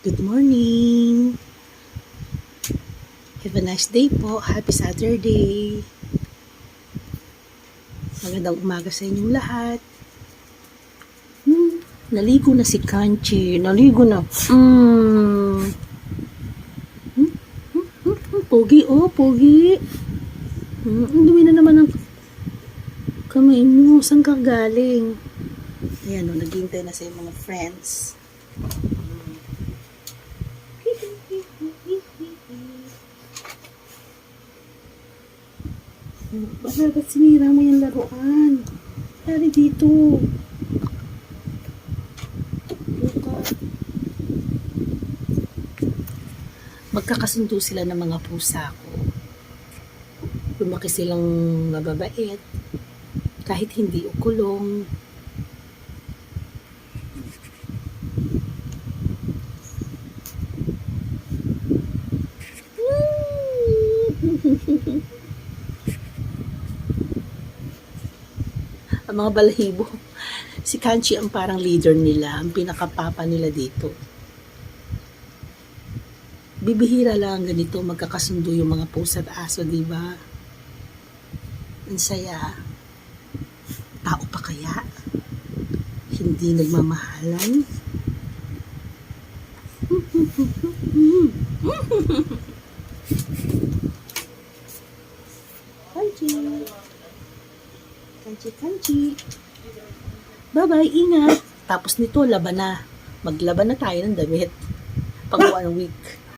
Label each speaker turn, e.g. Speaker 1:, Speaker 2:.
Speaker 1: Good morning. Have a nice day po. Happy Saturday. Magandang umaga sa inyong lahat. Naligo na si Kanchi. Naligo na. Pogi, oh, pogi. Ang dumi na naman ang kamay mo. Saan ka galing? Ayan, oh, naghihintay na sa mga friends. Ba't sinira mo yung laruan? Dari dito. Magkakasundo sila ng mga pusa ko. Lumaki silang mababait. Kahit hindi ukulong. Ang mga balahibo. Si Kanchi ang parang leader nila, ang pinakapapa nila dito. Bibihira lang ganito magkakasundo yung mga pusa at aso, di ba? Ang saya. Tao pa kaya? Hindi nagmamahalan? Kanchi. Kanchi. Bye-bye, ingat. Tapos nito, laban na. Maglaban na tayo ng damit. Pang 1 week.